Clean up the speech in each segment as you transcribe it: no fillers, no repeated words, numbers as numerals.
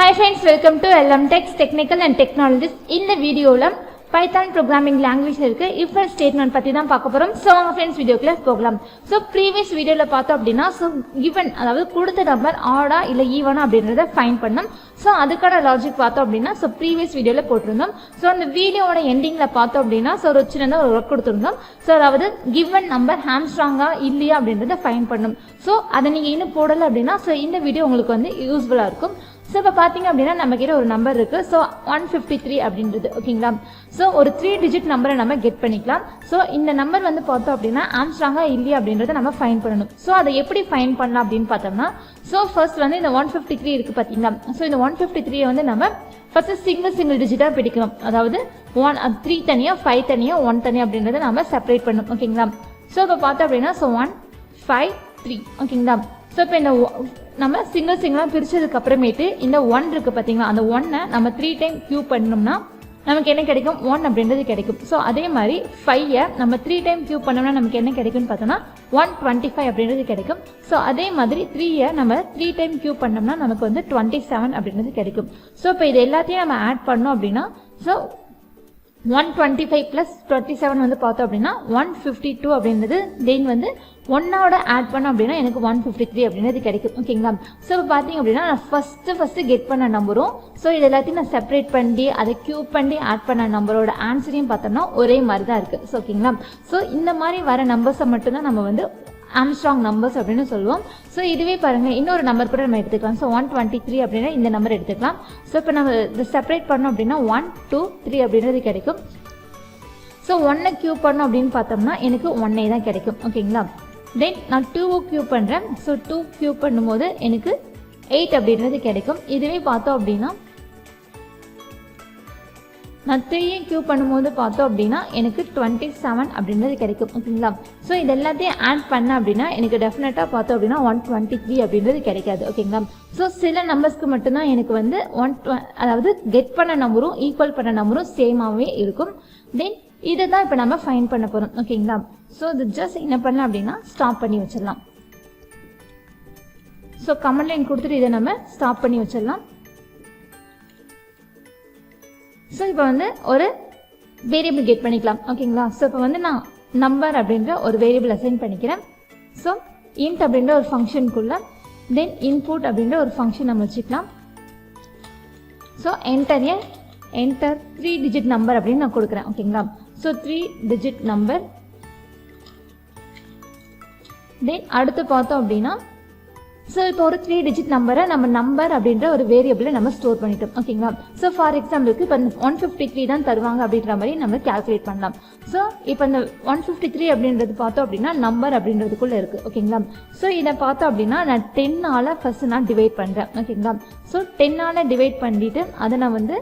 Hi friends, welcome to LMTech's Technical and Technologies. In the video, Python programming language irukku if else statement பத்தி தான் பார்க்க போறோம். So வாங்க friends வீடியோக்குள்ள போகலாம். So previous வீடியோல பார்த்தோம் அப்படினா so given அதாவது கொடுத்த நம்பர் ஆடா இல்ல ஈவனா அப்படிங்கறத ஃபைண்ட் பண்ணோம். So அதுக்கான லாஜிக் பார்த்தோம் அப்படினா so previous வீடியோல போட்டுருந்தோம். So அந்த வீடியோவோட எண்டிங்ல பார்த்தோம் அப்படினா so ஒரு சின்னதா ஒரு வர்க் கொடுத்திருந்தோம். So அதாவது given நம்பர் ஹாம்ஸ்ட்ராங்கா இல்லையா அப்படிங்கறத ஃபைண்ட் பண்ணோம். So அத நீங்க இன்னும் போடல அப்படினா so இந்த வீடியோ உங்களுக்கு வந்து யூஸ்ஃபுல்லா இருக்கும். So இப்போ பாத்தீங்க அப்படினா நமக்கிட்ட ஒரு நம்பர் இருக்கு. So 153 அப்படின்றது ஓகேங்களா. So ஒரு 3 டிஜிட் நம்பரை நம்ம கெட் பண்ணிக்கலாம். So இந்த நம்பர் வந்து பார்த்தோம் அப்படினா ஆம்ஸ்ட்ராங்கா இல்லையா அப்படிங்கறத நம்ம ஃபைண்ட் பண்ணனும். So அதை எப்படி ஃபைண்ட் பண்ணலாம் அப்படினு பார்த்தோம்னா so first வந்து இந்த 153 இருக்கு பாத்தீங்களா. So இந்த 153 வந்து நம்ம first சிங்கிள் டிஜிட்டா பிரிக்கணும். அதாவது 3 தனியா 5 தனியா 1 தனியா அப்படிங்கறத நாம செப்பரேட் பண்ணனும் ஓகேங்களா. So இப்போ பார்த்தோம் அப்படினா so 1 5 3 ஓகேங்களா. So இப்போ இந்த நம்ம சிங்கிளா பிரிச்சதுக்கு அப்புறமேட்டு இந்த 1 இருக்கு பாத்தீங்களா அந்த 1 நம்ம 3 டைம் கியூப் பண்ணோம்னா நமக்கு என்ன கிடைக்கும் 1 அப்படின்றது கிடைக்கும். சோ அதே மாதிரி 5 நம்ம 3 டைம் கியூப் பண்ணோம்னா நமக்கு என்ன கிடைக்கும்னு பார்த்தோம்னா 125 அப்படின்றது கிடைக்கும். சோ அதே மாதிரி 3 நம்ம 3 டைம் கியூப் பண்ணோம்னா நமக்கு வந்து 27 அப்படின்றது கிடைக்கும். சோ இப்போ இது எல்லாத்தையும் நம்ம ஆட் பண்ணோம் அப்படினா சோ 125 plus 27 வந்து பார்த்தோம் அப்படினா 152 அப்படின்றது தென் வந்து 1 ஓட ஆட் பண்ணோம் அப்படினா எனக்கு 153 அப்படின்றது கிடைக்கும் ஓகேங்களா. சோ இப்போ பாத்தீங்க அப்படினா நான் ஃபர்ஸ்ட் கெட் பண்ண நம்பரும் சோ இது எல்லாத்தையும் நான் செப்பரேட் பண்ணி அதை கியூப் பண்ணி ஆட் பண்ண நம்பரோட ஆன்சரையும் பார்த்தோம்னா ஒரே மாதிரி தான் இருக்கு ஓகேங்களா. சோ இந்த மாதிரி வர நம்பர்ஸை மட்டும் தான் நம்ம வந்து ஆம்ஸ்ட்ராங் நம்பர்ஸ் அப்படின்னு சொல்லுவோம். ஸோ இதுவே பாருங்க இன்னொரு நம்பர் கூட நம்ம எடுத்துக்கலாம். ஸோ 123 அப்படின்னா இந்த நம்பர் எடுத்துக்கலாம். ஸோ இப்போ நம்ம இதை செப்பரேட் பண்ணோம் அப்படின்னா 1 2 3 அப்படின்றது கிடைக்கும். ஸோ 1 கியூப் பண்ணோம் அப்படின்னு பார்த்தோம்னா எனக்கு 1 தான் கிடைக்கும் ஓகேங்களா. தென் நான் 2 கியூப் பண்ணுறேன். ஸோ 2 கியூப் பண்ணும்போது எனக்கு 8 அப்படின்றது கிடைக்கும். இதுவே பார்த்தோம் அப்படின்னா நான் 3 கியூப் பண்ணும்போது பார்த்தோம் அப்படின்னா எனக்கு 27 அப்படின்றது கிடைக்கும் ஓகேங்களா. ஸோ இது எல்லாத்தையும் ஆட் பண்ண அப்படின்னா எனக்கு டெஃபினட்டாக பார்த்தோம் அப்படின்னா 123 அப்படின்றது கிடைக்காது ஓகேங்களா. ஸோ சில நம்பர்ஸ்க்கு மட்டும்தான் எனக்கு வந்து அதாவது கெட் பண்ண நம்பரும் ஈக்குவல் பண்ண நம்பரும் சேமாகவே இருக்கும். தென் இதை தான் இப்போ நம்ம ஃபைண்ட் பண்ண போகிறோம் ஓகேங்களா. ஸோ இது ஜஸ்ட் என்ன பண்ணலாம் அப்படின்னா ஸ்டாப் பண்ணி வச்சிடலாம். ஸோ கமெண்ட் லைன் கொடுத்துட்டு இதை நம்ம ஸ்டாப் பண்ணி வச்சிடலாம். ஸோ இப்போ வந்து ஒரு வேரியபிள் கெட் பண்ணிக்கலாம் ஓகேங்களா. ஸோ இப்போ வந்து நான் நம்பர் அப்படின்ற ஒரு வேரியபிள் அசைன் பண்ணிக்கிறேன். ஸோ இன்ட் அப்படின்ற ஒரு ஃபங்க்ஷனுக்குள்ள தென் இன்புட் அப்படின்ற ஒரு ஃபங்க்ஷன் நம்ம வச்சுக்கலாம். ஸோ என்டர் 3 டிஜிட் நம்பர் அப்படின்னு நான் கொடுக்குறேன் ஓகேங்களா. ஸோ 3 டிஜிட் நம்பர் தென் அடுத்து பார்த்தோம் அப்படின்னா ஸோ இப்போ ஒரு 3 டிஜிட் நம்பரை நம்ம நம்பர் அப்படின்ற ஒரு வேரியபிளை நம்ம ஸ்டோர் பண்ணிட்டோம் ஓகேங்களா. ஸோ ஃபார் எக்ஸாம்பிளுக்கு இப்போ 153 தான் தருவாங்க அப்படின்ற மாதிரி நம்ம கால்குலேட் பண்ணலாம். ஸோ இப்போ இந்த 153 அப்படின்றது பார்த்தோம் அப்படின்னா நம்பர் அப்படின்றதுக்குள்ள இருக்கு ஓகேங்களா. ஸோ இதை பார்த்தோம் அப்படின்னா நான் 10ஆல ஃபர்ஸ்ட் நான் டிவைட் பண்ணுறேன் ஓகேங்களா. ஸோ 10ஆல டிவைட் பண்ணிட்டு அதை நான் வந்து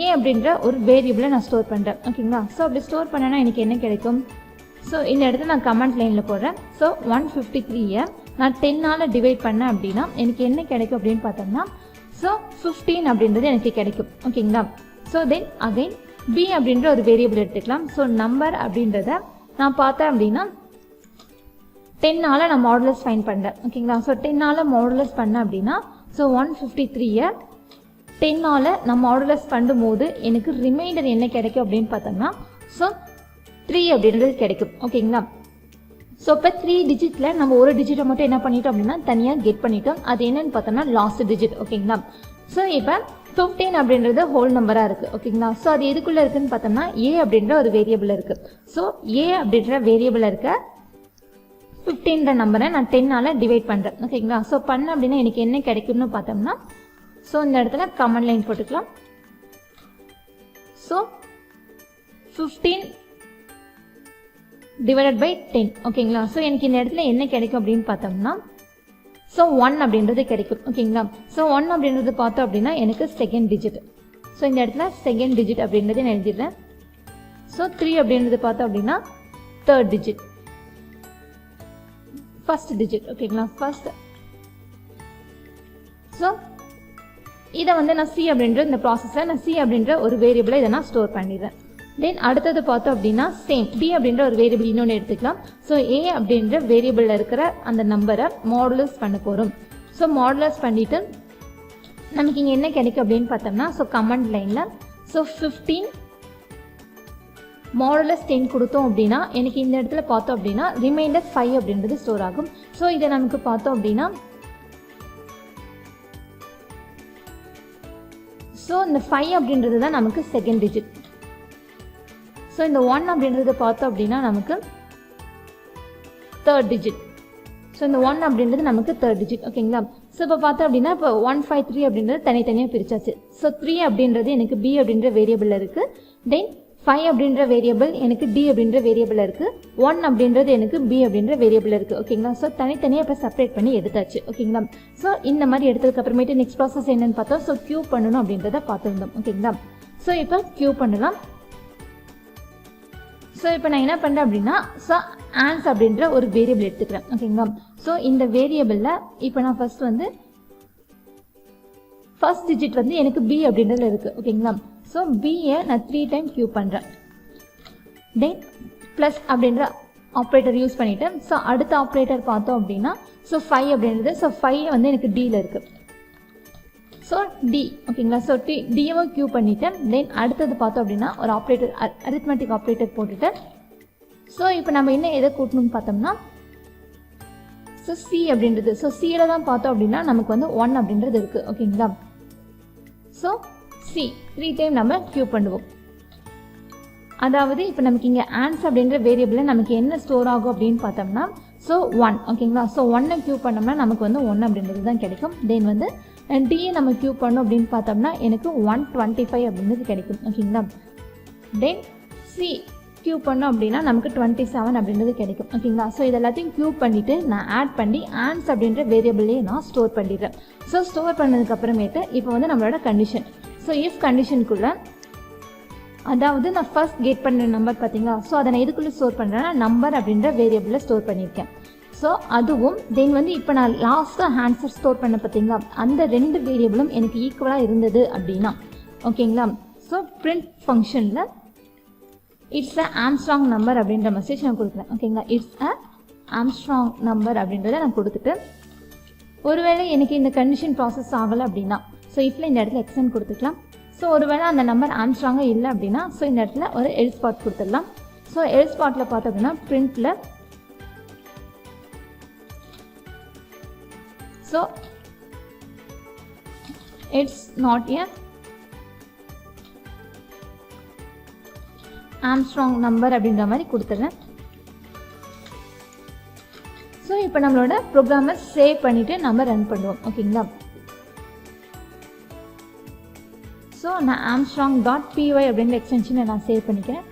ஏன் அப்படின்ற ஒரு வேரியபிளை நான் ஸ்டோர் பண்ணுறேன் ஓகேங்களா. ஸோ அப்படி ஸ்டோர் பண்ணேன்னா எனக்கு என்ன கிடைக்கும். ஸோ இந்த இடத்துல நான் கமெண்ட் லைனில் போடுறேன். ஸோ 153 நான் 10ஆல டிவைட் பண்ணேன் அப்படின்னா எனக்கு என்ன கிடைக்கும் அப்படின்னு பார்த்தோம்னா ஸோ 15 அப்படின்றது எனக்கு கிடைக்கும் ஓகேங்களா. ஸோ தென் அகைன் பி அப்படின்ற ஒரு வேரியபிள் எடுத்துக்கலாம். ஸோ நம்பர் அப்படின்றத நான் பார்த்தேன் அப்படின்னா 10ஆல நான் மாடுலஸ் ஃபைண்ட் பண்ணுறேன் ஓகேங்களா. ஸோ 10ஆல மாடுலஸ் பண்ணேன் அப்படின்னா ஸோ 153 10ஆல நான் மாடுலஸ் பண்ணும்போது எனக்கு ரிமைண்டர் என்ன கிடைக்கும் அப்படின்னு பார்த்தோம்னா ஸோ 3 அப்படின்றது கிடைக்கும் ஓகேங்களா. ஸோ இப்போ 3 டிஜிட்டில் நம்ம ஒரு டிஜிட்டை மட்டும் என்ன பண்ணிட்டோம் அப்படின்னா தனியாக கெட் பண்ணிட்டோம். அது என்னன்னு பார்த்தோம்னா லாஸ்ட் டிஜிட் ஓகேங்களா. ஸோ இப்போ 15 அப்படின்றது ஹோல் நம்பராக இருக்குது ஓகேங்களா. ஸோ அது எதுக்குள்ளே இருக்குன்னு பார்த்தோம்னா ஏ அப்படின்ற ஒரு வேரியபிள் இருக்குது. ஸோ ஏ அப்படின்ற வேரியபிள் இருக்க 15 நம்பரை நான் 10ஆல டிவைட் பண்ணுறேன் ஓகேங்களா. ஸோ பண்ண அப்படின்னா எனக்கு என்ன கிடைக்கும்னு பார்த்தோம்னா ஸோ இந்த இடத்துல கமெண்ட் லைன் போட்டுக்கலாம். ஸோ 15 divided by 10 ஓகேங்களா. ஸோ எனக்கு இந்த இடத்துல என்ன கிடைக்கும் அப்படின்னு பார்த்தோம்னா ஸோ 1 அப்படின்றது கிடைக்கும் ஓகேங்களா. ஸோ 1 அப்படின்றது பார்த்தோம் அப்படின்னா எனக்கு செகண்ட் டிஜிட். ஸோ இந்த இடத்துல செகண்ட் டிஜிட் அப்படின்றது நான் எழுதிடுறேன். ஸோ 3 அப்படின்றது பார்த்தோம் அப்படின்னா தேர்ட் டிஜிட் ஃபர்ஸ்ட் டிஜிட் ஓகேங்களா ஃபர்ஸ்ட். ஸோ இதை வந்து நான் சி அப்படின்ற இந்த ப்ராசஸில் நான் சி அப்படின்ற ஒரு வேரியபிளை இதை நான் ஸ்டோர் பண்ணிடுறேன். தென் அடுத்தது பார்த்தோம் அப்படின்னா சேம் பி அப்படின்ற ஒரு வேரியபிள் இன்னொன்று எடுத்துக்கலாம். ஸோ ஏ அப்படின்ற வேரியபிளில் இருக்கிற அந்த நம்பரை மாடுலஸ் பண்ண போகிறோம். ஸோ மாடுலஸ் பண்ணிவிட்டு நமக்கு இங்கே என்ன கிடைக்கும் அப்படின்னு பார்த்தோம்னா ஸோ கமெண்ட் லைனில் ஸோ 15 மாடுலஸ் 10 கொடுத்தோம் அப்படின்னா எனக்கு இந்த இடத்துல பார்த்தோம் அப்படின்னா ரிமைண்டர் 5 அப்படின்றது ஸ்டோர் ஆகும். ஸோ இதை நமக்கு பார்த்தோம் அப்படின்னா ஸோ இந்த 5 அப்படின்றது தான் நமக்கு செகண்ட் டிஜிட். ஸோ இந்த 1 அப்படின்றது பார்த்தோம் அப்படின்னா நமக்கு தேர்ட் டிஜிட். ஸோ இந்த 1 அப்படின்றது நமக்கு தேர்ட் டிஜிட். ஓகேங்களா? ஸோ இப்போ பார்த்தோம் அப்படின்னா இப்போ 153 அப்படின்றது தனித்தனியாக பிரிச்சாச்சு. ஸோ 3 அப்படின்றது எனக்கு b அப்படின்ற வேரியபிள் இருக்குது. தென் 5 அப்படின்ற வேரியபிள் எனக்கு d அப்படின்ற வேரியபிள் இருக்குது. 1 அப்படின்றது எனக்கு b அப்படின்ற வேரியபிள் இருக்குது. ஓகேங்களா? ஸோ தனித்தனியாக இப்போ செப்பரேட் பண்ணி எடுத்தாச்சு. ஓகேங்களா? ஸோ இந்த மாதிரி எடுத்ததுக்கு அப்புறமேட்டு நெக்ஸ்ட் ப்ராசஸ் என்னன்னு பார்த்தோம். ஸோ கியூப் பண்ணணும் அப்படின்றத பார்த்துருந்தோம். ஓகேங்களா? ஸோ இப்போ கியூப் பண்ணலாம். ஸோ இப்போ நான் என்ன பண்ணுறேன் அப்படின்னா ஸோ ஆன்ஸ் அப்படின்ற ஒரு வேரியபிள் எடுத்துக்கிறேன். ஓகேங்களா? ஸோ இந்த வேரியபிளில் இப்போ நான் ஃபர்ஸ்ட் டிஜிட் வந்து எனக்கு b அப்படின்றதுல இருக்குது. ஓகேங்களா? ஸோ பியை நான் 3 டைம் கியூப் பண்ணுறேன். தென் ப்ளஸ் அப்படின்ற ஆப்ரேட்டர் யூஸ் பண்ணிவிட்டு ஸோ அடுத்த ஆப்ரேட்டர் பார்த்தோம் அப்படின்னா ஸோ 5 அப்படின்றது ஸோ 5 வந்து எனக்கு டியில் இருக்குது. ஸோ டி ஓகேங்களா? ஸோ டியை கியூப் பண்ணிவிட்டேன். தென் அடுத்தது பார்த்தோம் அப்படின்னா ஒரு ஆப்ரேட்டர் அரித்மெட்டிக் ஆப்ரேட்டர் போட்டுட்டு ஸோ இப்போ நம்ம என்ன எதை கூட்டணும்னு பார்த்தோம்னா ஸோ சி அப்படின்றது ஸோ சியில் தான் பார்த்தோம் அப்படின்னா நமக்கு வந்து 1 அப்படின்றது இருக்குது. ஓகேங்களா? ஸோ சி 3 டைம் நம்ம கியூப் பண்ணுவோம். அதாவது இப்போ நமக்கு இங்கே ஆன்ஸ் அப்படின்ற வேரியபிளில் நமக்கு என்ன ஸ்டோர் ஆகும் அப்படின்னு பார்த்தோம்னா ஸோ 1. ஓகேங்களா? ஸோ 1 கியூப் பண்ணோம்னா நமக்கு வந்து 1 அப்படின்றது தான் கிடைக்கும். தென் வந்து டியை நம்ம கியூப் பண்ணோம் அப்படின்னு பார்த்தோம்னா எனக்கு 125 அப்படின்றது கிடைக்கும். ஓகேங்களா? தென் சி கியூப் பண்ணோம் அப்படின்னா நமக்கு 27 அப்படின்றது கிடைக்கும். ஓகேங்களா? ஸோ இது எல்லாத்தையும் கியூப் பண்ணிவிட்டு நான் ஆட் பண்ணி ஆன்ஸ் அப்படின்ற வேரியபிள்லேயே நான் ஸ்டோர் பண்ணிடுறேன். ஸோ ஸ்டோர் பண்ணதுக்கு அப்புறமேட்டு இப்போ வந்து நம்மளோட கண்டிஷன் ஸோ இஃப் கண்டிஷனுக்குள்ளே அதாவது நான் ஃபர்ஸ்ட் கெட் பண்ணுற நம்பர் பார்த்தீங்களா? ஸோ அதை நான் எதுக்குள்ளே ஸ்டோர் பண்ணுறேன்னா நம்பர் அப்படின்ற வேரியபிளில் ஸ்டோர் பண்ணியிருக்கேன். ஸோ அதுவும் தென் வந்து இப்போ நான் லாஸ்ட்டாக ஆன்சர் ஸ்டோர் பண்ண பார்த்தீங்களா அந்த 2 வேரியபிளும் எனக்கு ஈக்குவலாக இருந்தது அப்படின்னா ஓகேங்களா? ஸோ பிரிண்ட் ஃபங்க்ஷனில் இட்ஸ் அ ஆம்ஸ்ட்ராங் நம்பர் அப்படின்ற மெசேஜ் நான் கொடுக்குறேன். ஓகேங்களா? இட்ஸ் அ ஆம்ஸ்ட்ராங் நம்பர் அப்படின்றத நான் கொடுத்துட்டு ஒருவேளை எனக்கு இந்த கண்டிஷன் ப்ராசஸ் ஆகலை அப்படின்னா ஸோ இஃப்ல இந்த இடத்துல எக்ஸ்டெண்ட் கொடுத்துக்கலாம். ஸோ ஒருவேளை அந்த நம்பர் ஆம்ஸ்ட்ராங்காக இல்லை அப்படின்னா ஸோ இந்த இடத்துல ஒரு எல்ஸ் பார்ட் கொடுத்துடலாம். ஸோ எல்ஸ் பார்ட்டில் பார்த்தோம் அப்படின்னா பிரிண்டில் so it's not a Armstrong number அப்படின்ற மாதிரி கொடுத்துட்றேன். ஸோ இப்போ நம்மளோட ப்ரோக்ராமை சேவ் பண்ணிவிட்டு நம்ம ரன் பண்ணுவோம். ஓகேங்களா? ஸோ நான் armstrong.py அப்படின்ற எக்ஸ்டென்ஷனை நான் சேவ் பண்ணிக்கிறேன்.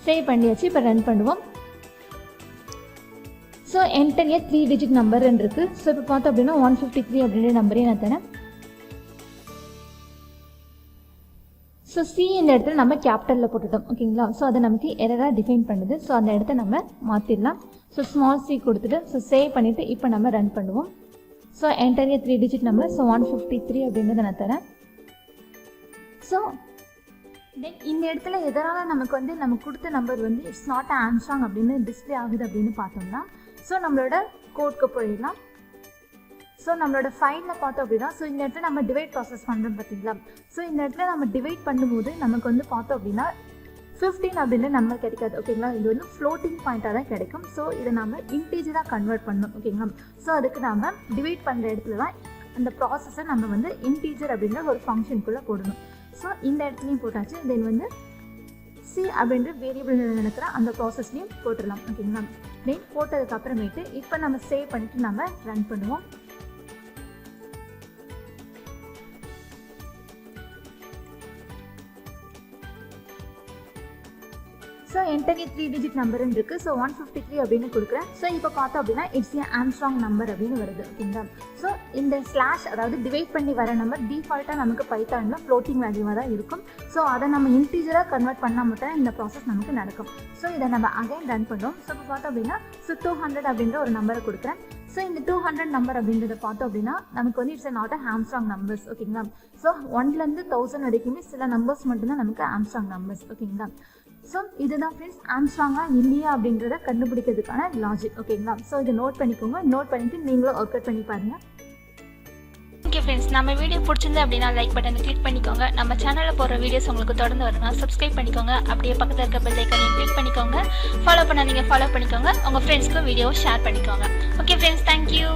சேவ் பண்ணியாச்சு. இப்போ ரன் பண்ணுவோம். ஸோ என்டர் ஏ 3 டிஜிட் நம்பர்ன்னு இருக்குது. ஸோ இப்போ பார்த்தோம் அப்படின்னா 153 அப்படின்ற நம்பரையும் நான் தரேன். ஸோ சி இந்த இடத்துல நம்ம கேபிட்டலில் போட்டுட்டோம். ஓகேங்களா? ஸோ அதை நமக்கு எரராக டிஃபைன் பண்ணுது. ஸோ அந்த இடத்த நம்ம மாற்றிடலாம். ஸோ ஸ்மால் சி கொடுத்துட்டு ஸோ சேவ் பண்ணிவிட்டு இப்போ நம்ம ரன் பண்ணுவோம். ஸோ என்டர் ஏ 3 டிஜிட் நம்பர் ஸோ 153 அப்படின்றத நான் தரேன். ஸோ தென் இந்த இடத்துல எதனால் நமக்கு வந்து நம்ம கொடுத்த நம்பர் வந்து இட்ஸ் நாட் ஆம்ஸ்ட்ராங் அப்படின்னு டிஸ்பிளே ஆகுது அப்படின்னு பார்த்தோம்னா ஸோ நம்மளோட கோட்க்கு போயிடலாம். ஸோ நம்மளோட ஃபைலில் பார்த்தோம் அப்படின்னா ஸோ இந்த இடத்துல நம்ம டிவைட் ப்ராசஸ் பண்ணுறோம் பார்த்தீங்களா? ஸோ இந்த இடத்துல நம்ம டிவைட் பண்ணும்போது நமக்கு வந்து பார்த்தோம் அப்படின்னா 15 அப்படின்ற நம்பர் கிடைக்காது. ஓகேங்களா? இது வந்து ஃப்ளோட்டிங் பாயிண்ட்டாக தான் கிடைக்கும். ஸோ இதை நம்ம இன்டீஜராக கன்வெர்ட் பண்ணணும். ஓகேங்களா? ஸோ அதுக்கு நம்ம டிவைட் பண்ணுற இடத்துல தான் அந்த ப்ராசஸை நம்ம வந்து இன்டீஜர் அப்படின்ற ஒரு ஃபங்க்ஷனுக்குள்ளே போடணும். ஸோ இந்த இடத்துலையும் போட்டாச்சு. தென் வந்து சி அப்படின்ற வேரியபிள் நினைக்கிற அந்த ப்ராசஸ்லையும் போட்டுடலாம். ஓகேங்களா? தென் போட்டதுக்கு அப்புறமேட்டு இப்போ நம்ம சேவ் பண்ணிவிட்டு நம்ம ரன் பண்ணுவோம். ஸோ என்டர் ஏ 3 டிஜிட் நம்பர்னு இருக்குது. ஸோ 153 அப்படின்னு கொடுக்குறேன். ஸோ இப்போ பார்த்தோம் அப்படின்னா இட்ஸ் ஏ ஆம்ஸ்ட்ராங் நம்பர் அப்படின்னு வருது. ஓகேங்களா? ஸோ இந்த ஸ்லாஷ் அதாவது டிவைட் பண்ணி வர நம்பர் டிஃபால்ட்டாக நமக்கு பைத்தானில் ஃப்ளோட்டிங் வேல்யூவாக தான் இருக்கும். ஸோ அதை நம்ம இன்டீஜராக கன்வெர்ட் பண்ணால் மட்டும் இந்த ப்ராசஸ் நமக்கு நடக்கும். ஸோ இதை நம்ம அகைன் ரன் பண்ணுறோம். ஸோ இப்போ பார்த்தோம் அப்படின்னா ஸோ 200 அப்படின்ற ஒரு நம்பரை கொடுக்குறேன். ஸோ இந்த 200 நம்பர் அப்படின்றத பார்த்தோம் அப்படின்னா நமக்கு வந்து it's not a Armstrong numbers. ஓகேங்களா? ஸோ 1லேருந்து 1000 வரைக்குமே சில நம்பர்ஸ் மட்டும்தான் நமக்கு ஆம்ஸ்ட்ராங் நம்பர்ஸ். ஓகேங்களா? ஸோ இதுதான் ஃப்ரெண்ட்ஸ் ஆம்ஸ்ட்ராங்காக இல்லையா அப்படின்றத கண்டுபிடிக்கிறதுக்கான லாஜிக். ஓகேங்களா? ஸோ இதை நோட் பண்ணிக்கோங்க. நோட் பண்ணிவிட்டு நீங்களும் ஒர்க் அவுட் பண்ணி பாருங்கள். இங்கே ஃப்ரெண்ட்ஸ், நம்ம வீடியோ பிடிச்சிருந்து அப்படின்னா லைக் பட்டனை கிளிக் பண்ணிக்கோங்க. நம்ம சேனலில் போடுற வீடியோஸ் உங்களுக்கு தொடர்ந்து வரணும்னா சப்ஸ்கிரைப் பண்ணிக்கோங்க. அப்படியே பக்கத்தில் இருக்க பெல் ஐக்கானையும் கிளிக் பண்ணிக்கோங்க. ஃபாலோ பண்ணாதீங்க, ஃபாலோ பண்ணிக்கோங்க. உங்கள் ஃப்ரெண்ட்ஸ்க்கு வீடியோவை ஷேர் பண்ணிக்கோங்க. Okay friends, thank you.